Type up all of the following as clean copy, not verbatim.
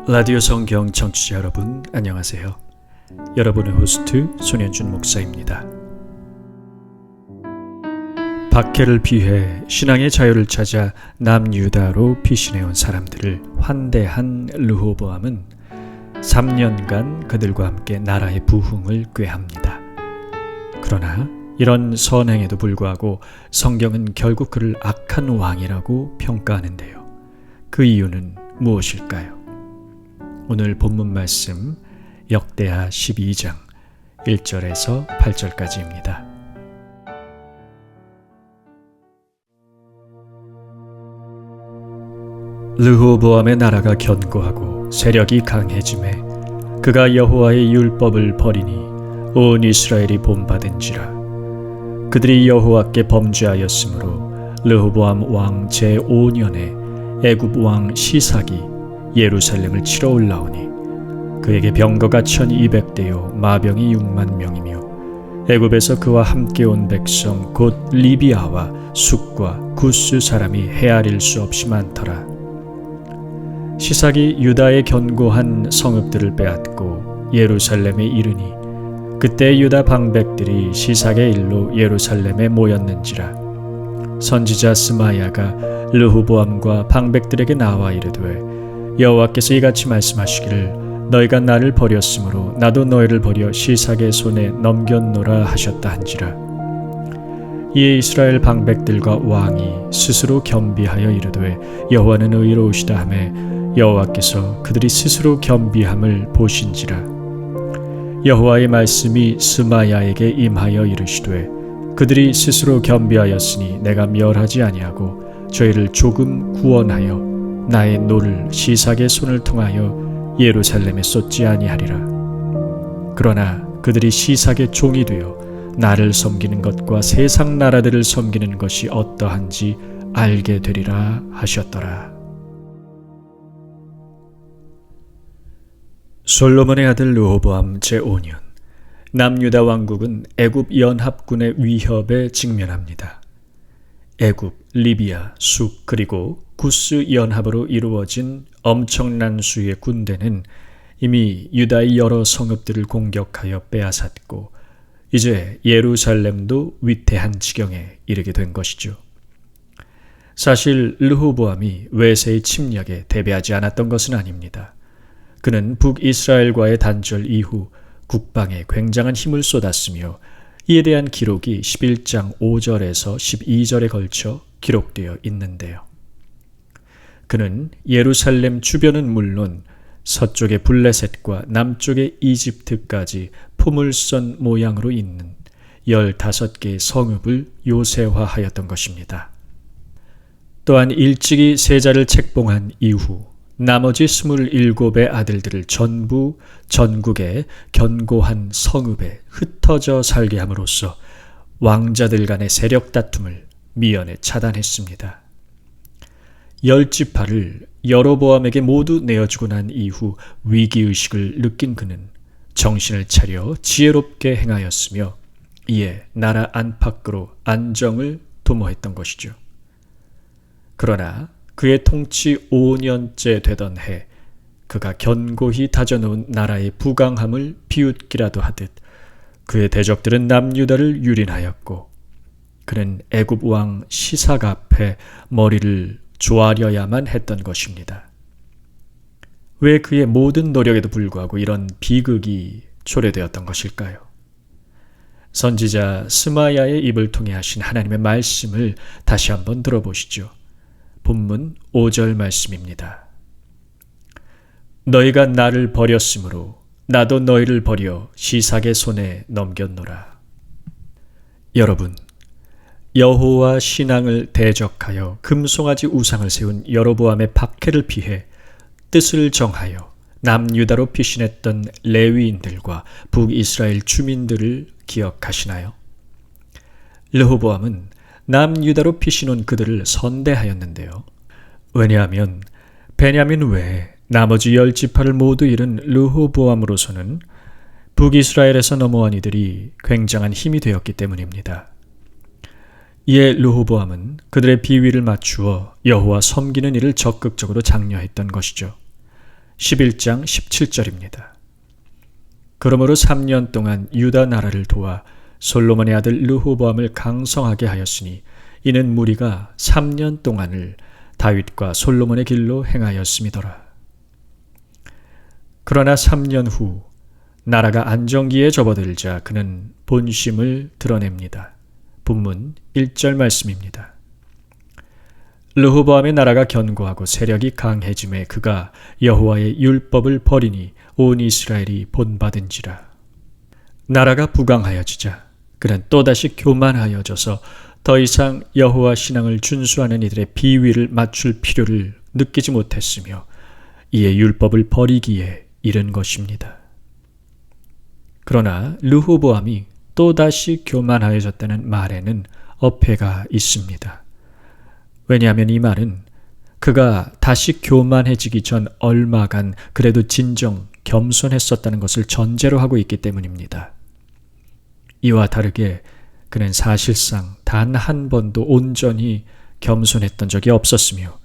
라디오 성경 청취자 여러분, 안녕하세요. 여러분의 호스트 손현준 목사입니다. 박해를 피해 신앙의 자유를 찾아 남유다로 피신해온 사람들을 환대한 르호보암은 3년간 그들과 함께 나라의 부흥을 꾀합니다. 그러나 이런 선행에도 불구하고 성경은 결국 그를 악한 왕이라고 평가하는데요. 그 이유는 무엇일까요? 오늘 본문 말씀 역대하 12장 1절에서 8절까지입니다. 르호보암의 나라가 견고하고 세력이 강해지매 그가 여호와의 율법을 버리니 온 이스라엘이 본받은지라. 그들이 여호와께 범죄하였으므로 르호보암 왕 제5년에 애굽 왕 시삭이 예루살렘을 치러 올라오니 그에게 병거가 1200대요 마병이 6만 명이며 애굽에서 그와 함께 온 백성 곧 리비아와 숫과 구스 사람이 헤아릴 수 없이 많더라. 시삭이 유다의 견고한 성읍들을 빼앗고 예루살렘에 이르니 그때 유다 방백들이 시삭의 일로 예루살렘에 모였는지라. 선지자 스마야가 르호보암과 방백들에게 나와 이르되 여호와께서 이같이 말씀하시기를 너희가 나를 버렸으므로 나도 너희를 버려 시삭의 손에 넘겼노라 하셨다 한지라. 이에 이스라엘 방백들과 왕이 스스로 겸비하여 이르되 여호와는 의로우시다 하매 여호와께서 그들이 스스로 겸비함을 보신지라. 여호와의 말씀이 스마야에게 임하여 이르시되 그들이 스스로 겸비하였으니 내가 멸하지 아니하고 저희를 조금 구원하여 나의 노를 시삭의 손을 통하여 예루살렘에 쏟지 아니하리라. 그러나 그들이 시삭의 종이 되어 나를 섬기는 것과 세상 나라들을 섬기는 것이 어떠한지 알게 되리라 하셨더라. 솔로몬의 아들 르호보암 제5년, 남유다 왕국은 애굽 연합군의 위협에 직면합니다. 애굽, 리비아, 숫 그리고 구스 연합으로 이루어진 엄청난 수의 군대는 이미 유다의 여러 성읍들을 공격하여 빼앗았고 이제 예루살렘도 위태한 지경에 이르게 된 것이죠. 사실 르호보암이 외세의 침략에 대비하지 않았던 것은 아닙니다. 그는 북이스라엘과의 단절 이후 국방에 굉장한 힘을 쏟았으며 이에 대한 기록이 11장 5절에서 12절에 걸쳐 기록되어 있는데요. 그는 예루살렘 주변은 물론 서쪽의 블레셋과 남쪽의 이집트까지 포물선 모양으로 있는 15개의 성읍을 요새화하였던 것입니다. 또한 일찍이 세자를 책봉한 이후 나머지 27의 아들들을 전부 전국의 견고한 성읍에 흩어져 살게 함으로써 왕자들 간의 세력 다툼을 미연에 차단했습니다. 10지파를 여로보암에게 모두 내어주고 난 이후 위기의식을 느낀 그는 정신을 차려 지혜롭게 행하였으며 이에 나라 안팎으로 안정을 도모했던 것이죠. 그러나 그의 통치 5년째 되던 해 그가 견고히 다져놓은 나라의 부강함을 비웃기라도 하듯 그의 대적들은 남유다를 유린하였고 그는 애굽 왕 시삭 앞에 머리를 조아려야만 했던 것입니다. 왜 그의 모든 노력에도 불구하고 이런 비극이 초래되었던 것일까요? 선지자 스마야의 입을 통해 하신 하나님의 말씀을 다시 한번 들어보시죠. 본문 5절 말씀입니다. 너희가 나를 버렸으므로 나도 너희를 버려 시삭의 손에 넘겼노라. 여러분, 여호와 신앙을 대적하여 금송아지 우상을 세운 여로보암의 박해를 피해 뜻을 정하여 남유다로 피신했던 레위인들과 북이스라엘 주민들을 기억하시나요? 르호보암은 남유다로 피신온 그들을 선대하였는데요. 왜냐하면 베냐민 외에 나머지 10지파를 모두 잃은 르호보암으로서는 북이스라엘에서 넘어온 이들이 굉장한 힘이 되었기 때문입니다. 이에 르호보암은 그들의 비위를 맞추어 여호와 섬기는 일을 적극적으로 장려했던 것이죠. 11장 17절입니다. 그러므로 3년 동안 유다 나라를 도와 솔로몬의 아들 르호보암을 강성하게 하였으니 이는 무리가 3년 동안을 다윗과 솔로몬의 길로 행하였음이더라. 그러나 3년 후 나라가 안정기에 접어들자 그는 본심을 드러냅니다. 본문 1절 말씀입니다. 르호보암의 나라가 견고하고 세력이 강해짐에 그가 여호와의 율법을 버리니 온 이스라엘이 본받은지라. 나라가 부강하여지자 그는 또다시 교만하여져서 더 이상 여호와 신앙을 준수하는 이들의 비위를 맞출 필요를 느끼지 못했으며 이에 율법을 버리기에 이른 것입니다. 그러나 르호보암이 또다시 교만하여졌다는 말에는 어폐가 있습니다. 왜냐하면 이 말은 그가 다시 교만해지기 전 얼마간 그래도 진정 겸손했었다는 것을 전제로 하고 있기 때문입니다. 이와 다르게 그는 사실상 단 한 번도 온전히 겸손했던 적이 없었으며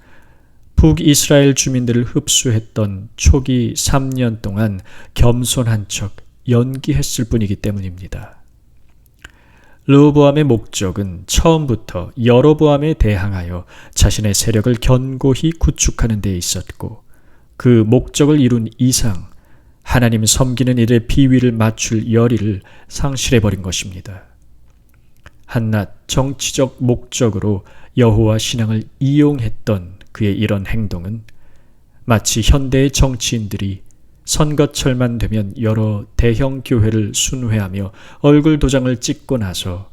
북이스라엘 주민들을 흡수했던 초기 3년 동안 겸손한 척 연기했을 뿐이기 때문입니다. 르호보암의 목적은 처음부터 여로보암에 대항하여 자신의 세력을 견고히 구축하는 데 있었고 그 목적을 이룬 이상 하나님 섬기는 일의 비위를 맞출 열의를 상실해버린 것입니다. 한낱 정치적 목적으로 여호와 신앙을 이용했던 그의 이런 행동은 마치 현대의 정치인들이 선거철만 되면 여러 대형 교회를 순회하며 얼굴 도장을 찍고 나서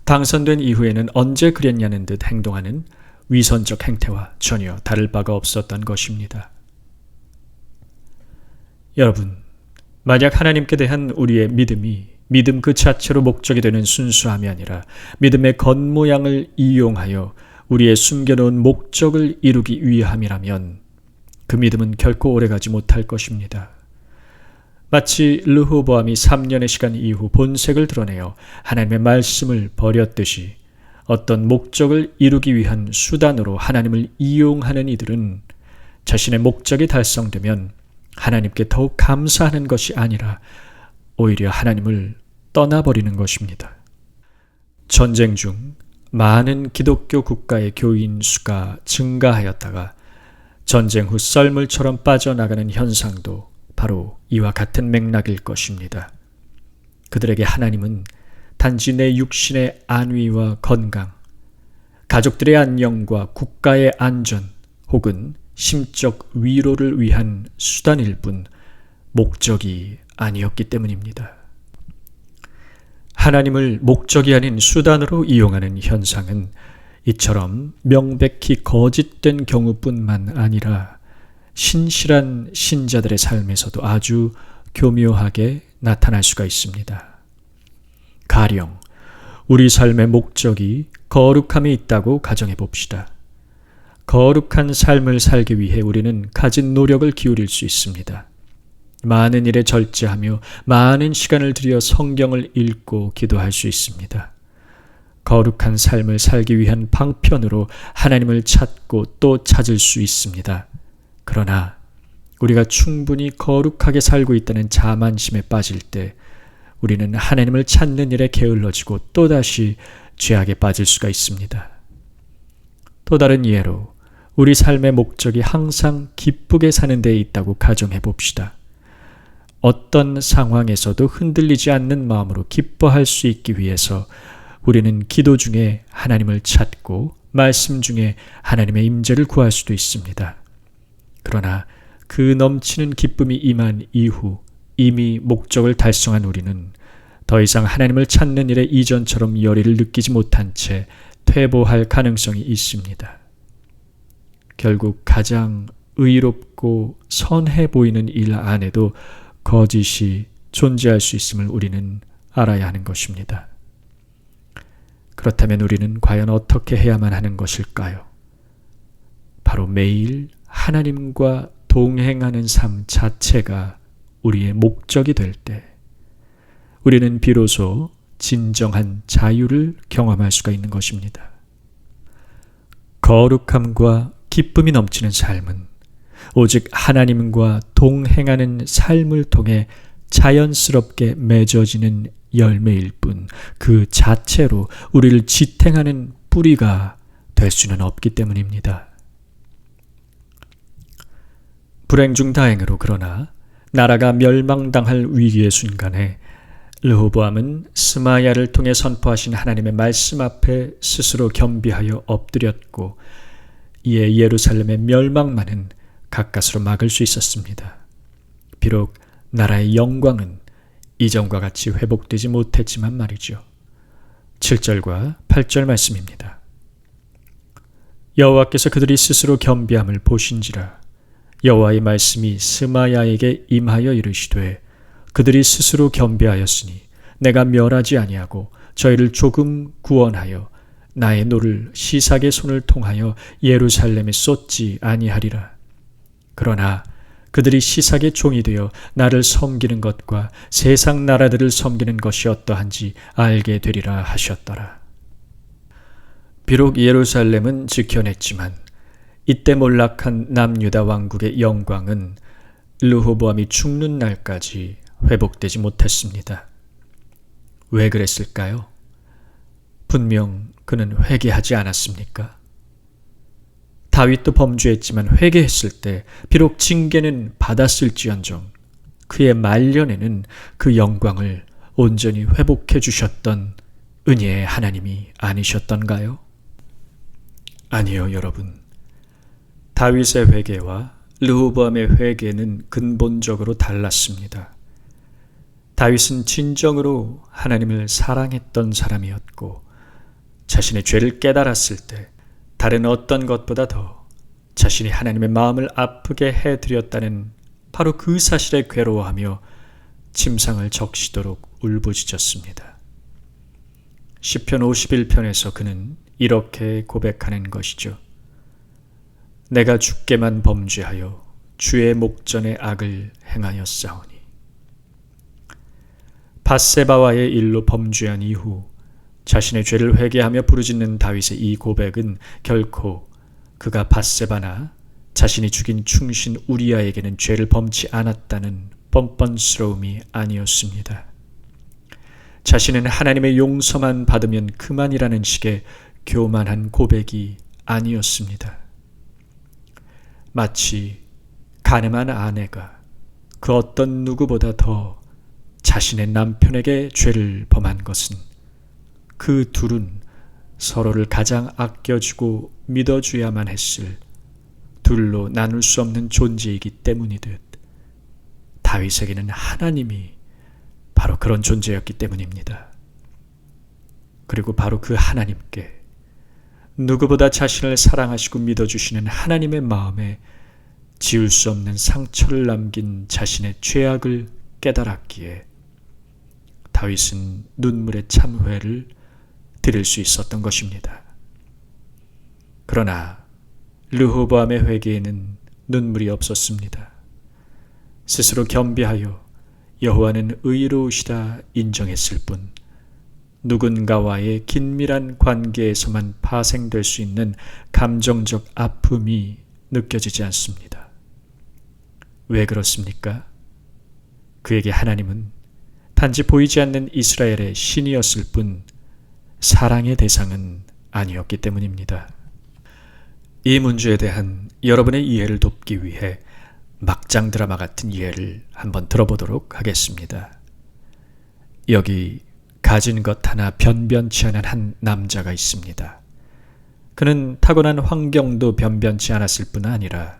당선된 이후에는 언제 그랬냐는 듯 행동하는 위선적 행태와 전혀 다를 바가 없었던 것입니다. 여러분, 만약 하나님께 대한 우리의 믿음이 믿음 그 자체로 목적이 되는 순수함이 아니라 믿음의 겉모양을 이용하여 우리의 숨겨놓은 목적을 이루기 위함이라면 그 믿음은 결코 오래가지 못할 것입니다. 마치 르호보암이 3년의 시간 이후 본색을 드러내어 하나님의 말씀을 버렸듯이 어떤 목적을 이루기 위한 수단으로 하나님을 이용하는 이들은 자신의 목적이 달성되면 하나님께 더욱 감사하는 것이 아니라 오히려 하나님을 떠나버리는 것입니다. 전쟁 중 많은 기독교 국가의 교인 수가 증가하였다가 전쟁 후 썰물처럼 빠져나가는 현상도 바로 이와 같은 맥락일 것입니다. 그들에게 하나님은 단지 내 육신의 안위와 건강, 가족들의 안녕과 국가의 안전 혹은 심적 위로를 위한 수단일 뿐 목적이 아니었기 때문입니다. 하나님을 목적이 아닌 수단으로 이용하는 현상은 이처럼 명백히 거짓된 경우뿐만 아니라 신실한 신자들의 삶에서도 아주 교묘하게 나타날 수가 있습니다. 가령 우리 삶의 목적이 거룩함에 있다고 가정해 봅시다. 거룩한 삶을 살기 위해 우리는 가진 노력을 기울일 수 있습니다. 많은 일에 절제하며 많은 시간을 들여 성경을 읽고 기도할 수 있습니다. 거룩한 삶을 살기 위한 방편으로 하나님을 찾고 또 찾을 수 있습니다. 그러나 우리가 충분히 거룩하게 살고 있다는 자만심에 빠질 때 우리는 하나님을 찾는 일에 게을러지고 또다시 죄악에 빠질 수가 있습니다. 또 다른 예로 우리 삶의 목적이 항상 기쁘게 사는 데에 있다고 가정해 봅시다. 어떤 상황에서도 흔들리지 않는 마음으로 기뻐할 수 있기 위해서 우리는 기도 중에 하나님을 찾고 말씀 중에 하나님의 임재를 구할 수도 있습니다. 그러나 그 넘치는 기쁨이 임한 이후 이미 목적을 달성한 우리는 더 이상 하나님을 찾는 일에 이전처럼 열의를 느끼지 못한 채 퇴보할 가능성이 있습니다. 결국 가장 의롭고 선해 보이는 일 안에도 거짓이 존재할 수 있음을 우리는 알아야 하는 것입니다. 그렇다면 우리는 과연 어떻게 해야만 하는 것일까요? 바로 매일 하나님과 동행하는 삶 자체가 우리의 목적이 될 때 우리는 비로소 진정한 자유를 경험할 수가 있는 것입니다. 거룩함과 기쁨이 넘치는 삶은 오직 하나님과 동행하는 삶을 통해 자연스럽게 맺어지는 열매일 뿐 그 자체로 우리를 지탱하는 뿌리가 될 수는 없기 때문입니다. 불행 중 다행으로 그러나 나라가 멸망당할 위기의 순간에 르호보암은 스마야를 통해 선포하신 하나님의 말씀 앞에 스스로 겸비하여 엎드렸고 이에 예루살렘의 멸망만은 가까스로 막을 수 있었습니다. 비록 나라의 영광은 이전과 같이 회복되지 못했지만 말이죠. 7절과 8절 말씀입니다. 여호와께서 그들이 스스로 겸비함을 보신지라 여호와의 말씀이 스마야에게 임하여 이르시되 그들이 스스로 겸비하였으니 내가 멸하지 아니하고 저희를 조금 구원하여 나의 노를 시삭의 손을 통하여 예루살렘에 쏟지 아니하리라. 그러나 그들이 시삭의 종이 되어 나를 섬기는 것과 세상 나라들을 섬기는 것이 어떠한지 알게 되리라 하셨더라. 비록 예루살렘은 지켜냈지만 이때 몰락한 남유다 왕국의 영광은 르호보암이 죽는 날까지 회복되지 못했습니다. 왜 그랬을까요? 분명 그는 회개하지 않았습니까? 다윗도 범죄했지만 회개했을 때 비록 징계는 받았을지언정 그의 말년에는 그 영광을 온전히 회복해 주셨던 은혜의 하나님이 아니셨던가요? 아니요, 여러분. 다윗의 회개와 르호보암의 회개는 근본적으로 달랐습니다. 다윗은 진정으로 하나님을 사랑했던 사람이었고 자신의 죄를 깨달았을 때 다른 어떤 것보다 더 자신이 하나님의 마음을 아프게 해드렸다는 바로 그 사실에 괴로워하며 침상을 적시도록 울부짖었습니다. 시편 51편에서 그는 이렇게 고백하는 것이죠. 내가 주께만 범죄하여 주의 목전에 악을 행하였사오니. 밧세바와의 일로 범죄한 이후 자신의 죄를 회개하며 부르짖는 다윗의 이 고백은 결코 그가 밧세바나 자신이 죽인 충신 우리아에게는 죄를 범치 않았다는 뻔뻔스러움이 아니었습니다. 자신은 하나님의 용서만 받으면 그만이라는 식의 교만한 고백이 아니었습니다. 마치 가늠한 아내가 그 어떤 누구보다 더 자신의 남편에게 죄를 범한 것은 그 둘은 서로를 가장 아껴주고 믿어줘야만 했을 둘로 나눌 수 없는 존재이기 때문이듯 다윗에게는 하나님이 바로 그런 존재였기 때문입니다. 그리고 바로 그 하나님께 누구보다 자신을 사랑하시고 믿어주시는 하나님의 마음에 지울 수 없는 상처를 남긴 자신의 죄악을 깨달았기에 다윗은 눈물의 참회를 드릴 수 있었던 것입니다. 그러나 르호보암의 회개에는 눈물이 없었습니다. 스스로 겸비하여 여호와는 의로우시다 인정했을 뿐 누군가와의 긴밀한 관계에서만 파생될 수 있는 감정적 아픔이 느껴지지 않습니다. 왜 그렇습니까? 그에게 하나님은 단지 보이지 않는 이스라엘의 신이었을 뿐 사랑의 대상은 아니었기 때문입니다. 이 문제에 대한 여러분의 이해를 돕기 위해 막장 드라마 같은 예를 한번 들어보도록 하겠습니다. 여기 가진 것 하나 변변치 않은 한 남자가 있습니다. 그는 타고난 환경도 변변치 않았을 뿐 아니라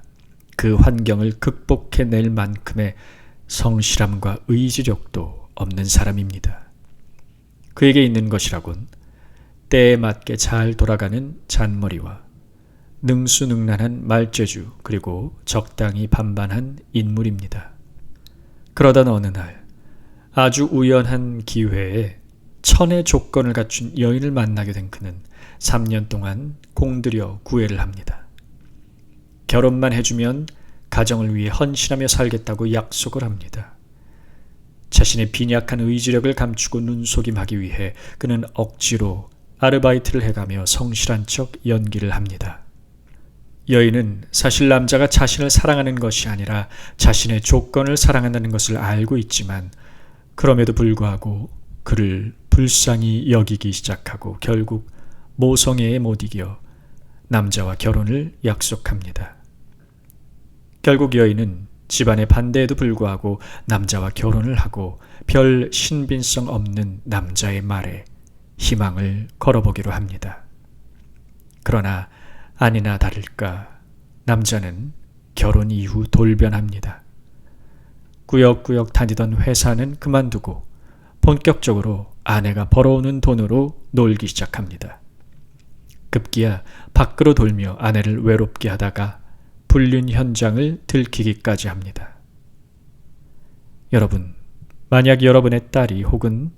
그 환경을 극복해낼 만큼의 성실함과 의지력도 없는 사람입니다. 그에게 있는 것이라곤 때에 맞게 잘 돌아가는 잔머리와 능수능란한 말재주 그리고 적당히 반반한 인물입니다. 그러던 어느 날 아주 우연한 기회에 천의 조건을 갖춘 여인을 만나게 된 그는 3년 동안 공들여 구애를 합니다. 결혼만 해주면 가정을 위해 헌신하며 살겠다고 약속을 합니다. 자신의 빈약한 의지력을 감추고 눈속임하기 위해 그는 억지로 아르바이트를 해가며 성실한 척 연기를 합니다. 여인은 사실 남자가 자신을 사랑하는 것이 아니라 자신의 조건을 사랑한다는 것을 알고 있지만 그럼에도 불구하고 그를 불쌍히 여기기 시작하고 결국 모성애에 못 이겨 남자와 결혼을 약속합니다. 결국 여인은 집안의 반대에도 불구하고 남자와 결혼을 하고 별 신빙성 없는 남자의 말에 희망을 걸어보기로 합니다. 그러나 아니나 다를까 남자는 결혼 이후 돌변합니다. 꾸역꾸역 다니던 회사는 그만두고 본격적으로 아내가 벌어오는 돈으로 놀기 시작합니다. 급기야 밖으로 돌며 아내를 외롭게 하다가 불륜 현장을 들키기까지 합니다. 여러분, 만약 여러분의 딸이 혹은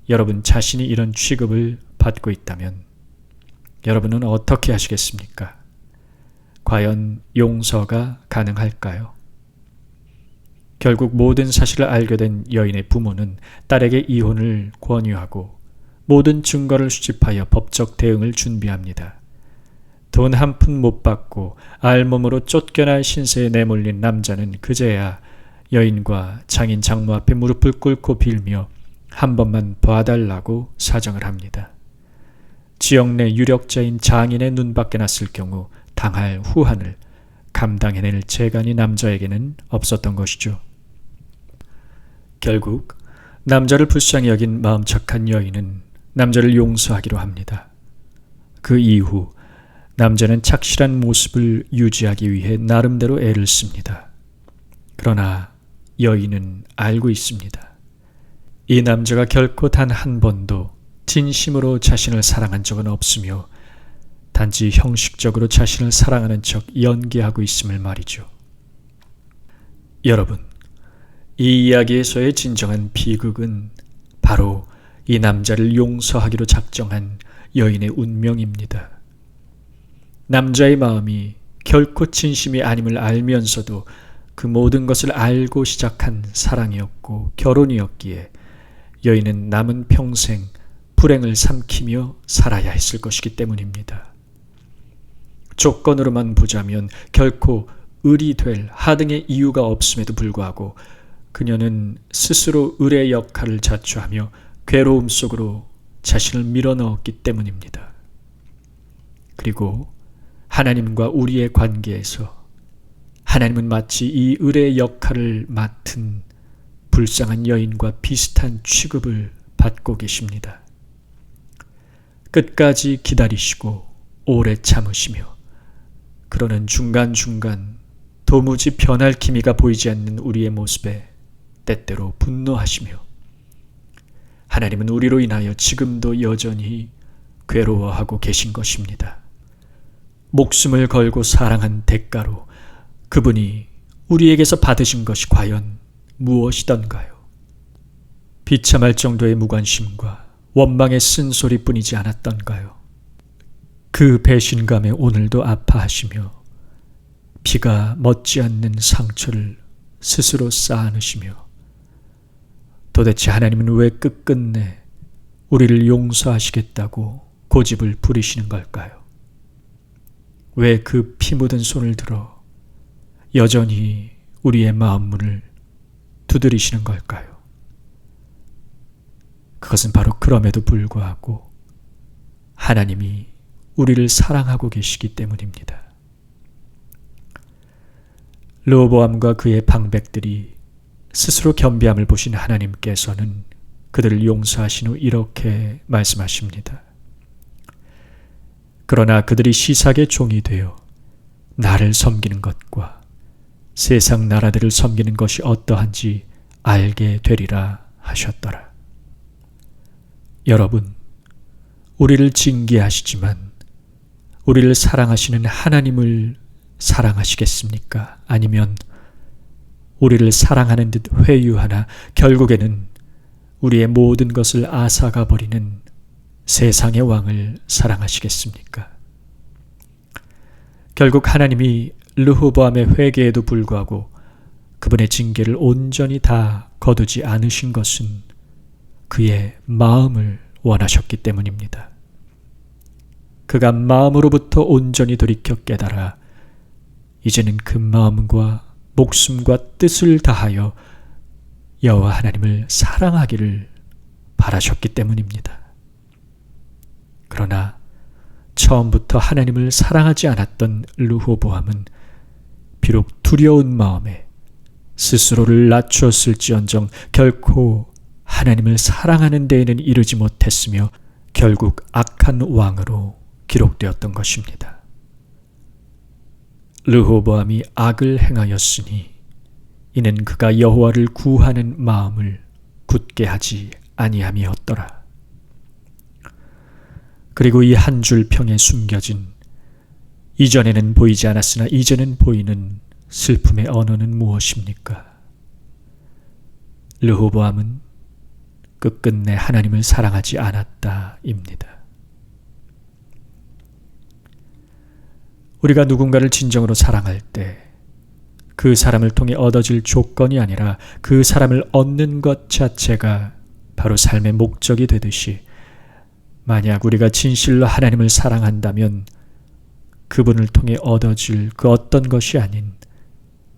여러분 자신이 이런 취급을 받고 있다면 여러분은 어떻게 하시겠습니까? 과연 용서가 가능할까요? 결국 모든 사실을 알게 된 여인의 부모는 딸에게 이혼을 권유하고 모든 증거를 수집하여 법적 대응을 준비합니다. 돈 한 푼 못 받고 알몸으로 쫓겨날 신세에 내몰린 남자는 그제야 여인과 장인 장모 앞에 무릎을 꿇고 빌며 한 번만 봐달라고 사정을 합니다. 지역 내 유력자인 장인의 눈밖에 났을 경우 당할 후환을 감당해낼 재간이 남자에게는 없었던 것이죠. 결국 남자를 불쌍히 여긴 마음 착한 여인은 남자를 용서하기로 합니다. 그 이후 남자는 착실한 모습을 유지하기 위해 나름대로 애를 씁니다. 그러나 여인은 알고 있습니다. 이 남자가 결코 단 한 번도 진심으로 자신을 사랑한 적은 없으며 단지 형식적으로 자신을 사랑하는 척 연기하고 있음을 말이죠. 여러분, 이 이야기에서의 진정한 비극은 바로 이 남자를 용서하기로 작정한 여인의 운명입니다. 남자의 마음이 결코 진심이 아님을 알면서도 그 모든 것을 알고 시작한 사랑이었고 결혼이었기에 여인은 남은 평생 불행을 삼키며 살아야 했을 것이기 때문입니다. 조건으로만 보자면 결코 을이 될 하등의 이유가 없음에도 불구하고 그녀는 스스로 을의 역할을 자초하며 괴로움 속으로 자신을 밀어넣었기 때문입니다. 그리고 하나님과 우리의 관계에서 하나님은 마치 이 을의 역할을 맡은 불쌍한 여인과 비슷한 취급을 받고 계십니다. 끝까지 기다리시고 오래 참으시며 그러는 중간중간 도무지 변할 기미가 보이지 않는 우리의 모습에 때때로 분노하시며 하나님은 우리로 인하여 지금도 여전히 괴로워하고 계신 것입니다. 목숨을 걸고 사랑한 대가로 그분이 우리에게서 받으신 것이 과연 무엇이던가요? 비참할 정도의 무관심과 원망의 쓴소리뿐이지 않았던가요? 그 배신감에 오늘도 아파하시며 피가 멎지 않는 상처를 스스로 쌓아놓으시며 도대체 하나님은 왜 끝끝내 우리를 용서하시겠다고 고집을 부리시는 걸까요? 왜 그 피 묻은 손을 들어 여전히 우리의 마음 문을 두드리시는 걸까요? 그것은 바로 그럼에도 불구하고 하나님이 우리를 사랑하고 계시기 때문입니다. 르호보암과 그의 방백들이 스스로 겸비함을 보신 하나님께서는 그들을 용서하신 후 이렇게 말씀하십니다. 그러나 그들이 시삭의 종이 되어 나를 섬기는 것과 세상 나라들을 섬기는 것이 어떠한지 알게 되리라 하셨더라. 여러분, 우리를 징계하시지만 우리를 사랑하시는 하나님을 사랑하시겠습니까? 아니면 우리를 사랑하는 듯 회유하나 결국에는 우리의 모든 것을 앗아가 버리는 세상의 왕을 사랑하시겠습니까? 결국 하나님이 르호보암의 회개에도 불구하고 그분의 징계를 온전히 다 거두지 않으신 것은 그의 마음을 원하셨기 때문입니다. 그가 마음으로부터 온전히 돌이켜 깨달아 이제는 그 마음과 목숨과 뜻을 다하여 여호와 하나님을 사랑하기를 바라셨기 때문입니다. 그러나 처음부터 하나님을 사랑하지 않았던 르호보암은 비록 두려운 마음에 스스로를 낮추었을지언정 결코 하나님을 사랑하는 데에는 이르지 못했으며 결국 악한 왕으로 기록되었던 것입니다. 르호보암이 악을 행하였으니 이는 그가 여호와를 구하는 마음을 굳게 하지 아니함이었더라. 그리고 이 한 줄 평에 숨겨진 이전에는 보이지 않았으나 이제는 보이는 슬픔의 언어는 무엇입니까? 르호보암은 끝끝내 하나님을 사랑하지 않았다입니다. 우리가 누군가를 진정으로 사랑할 때 그 사람을 통해 얻어질 조건이 아니라 그 사람을 얻는 것 자체가 바로 삶의 목적이 되듯이 만약 우리가 진실로 하나님을 사랑한다면 그분을 통해 얻어질 그 어떤 것이 아닌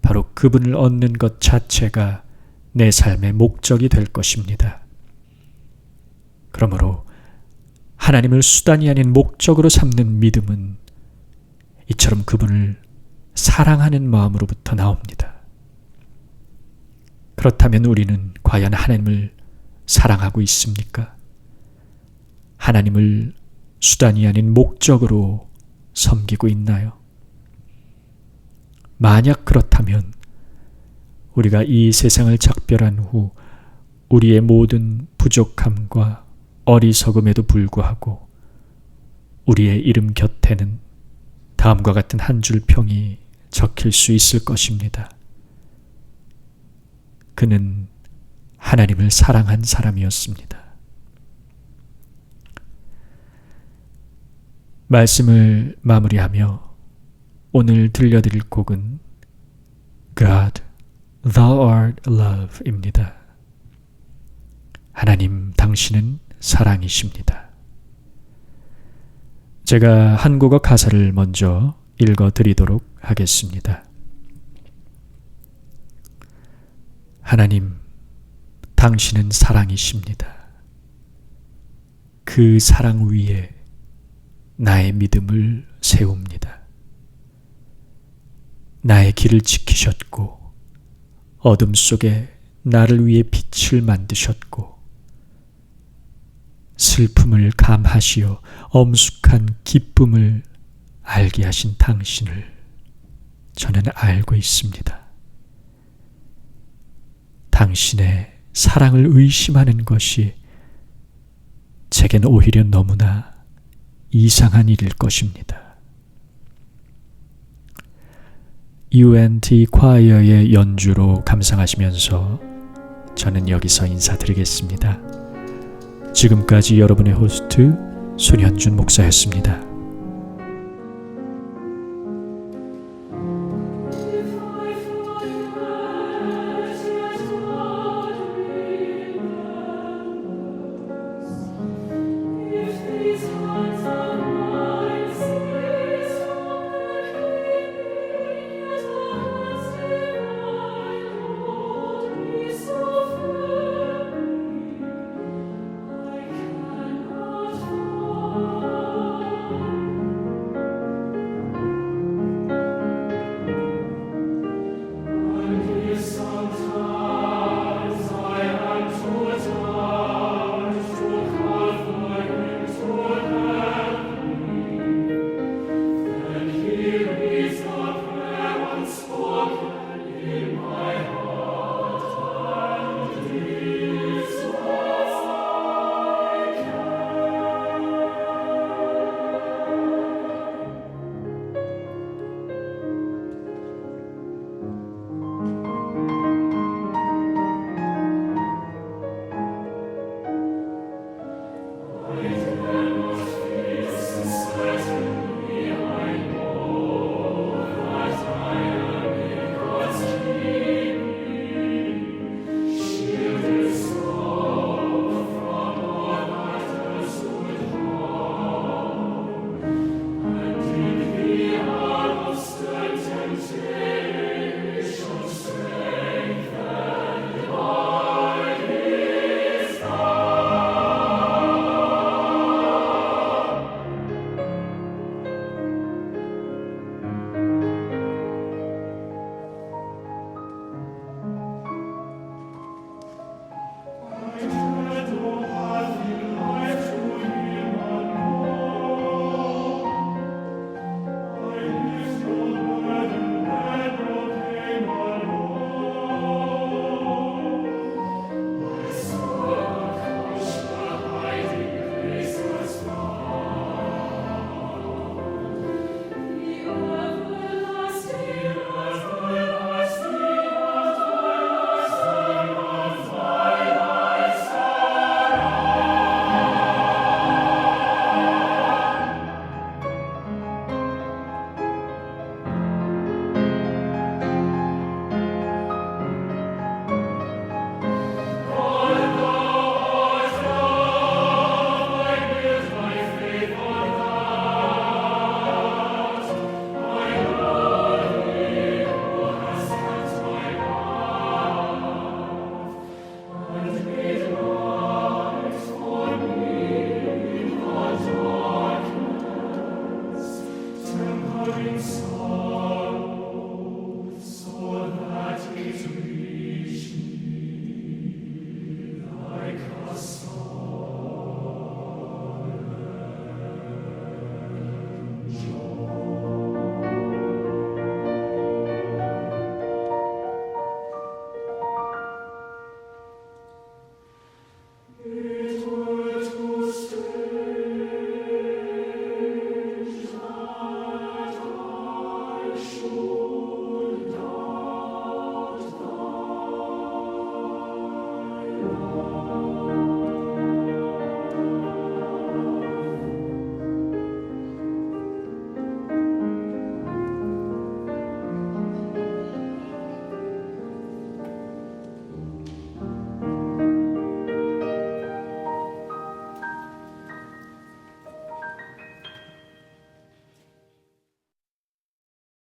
바로 그분을 얻는 것 자체가 내 삶의 목적이 될 것입니다. 그러므로 하나님을 수단이 아닌 목적으로 삼는 믿음은 이처럼 그분을 사랑하는 마음으로부터 나옵니다. 그렇다면 우리는 과연 하나님을 사랑하고 있습니까? 하나님을 수단이 아닌 목적으로 섬기고 있나요? 만약 그렇다면 우리가 이 세상을 작별한 후 우리의 모든 부족함과 어리석음에도 불구하고 우리의 이름 곁에는 다음과 같은 한 줄 평이 적힐 수 있을 것입니다. 그는 하나님을 사랑한 사람이었습니다. 말씀을 마무리하며 오늘 들려드릴 곡은 God, Thou art Love입니다. 하나님, 당신은 사랑이십니다. 제가 한국어 가사를 먼저 읽어드리도록 하겠습니다. 하나님, 당신은 사랑이십니다. 그 사랑 위에 나의 믿음을 세웁니다. 나의 길을 지키셨고 어둠 속에 나를 위해 빛을 만드셨고 슬픔을 감하시어 엄숙한 기쁨을 알게 하신 당신을 저는 알고 있습니다. 당신의 사랑을 의심하는 것이 제겐 오히려 너무나 이상한 일일 것입니다. UNT 콰이어의 연주로 감상하시면서 저는 여기서 인사드리겠습니다. 지금까지 여러분의 호스트 손현준 목사였습니다.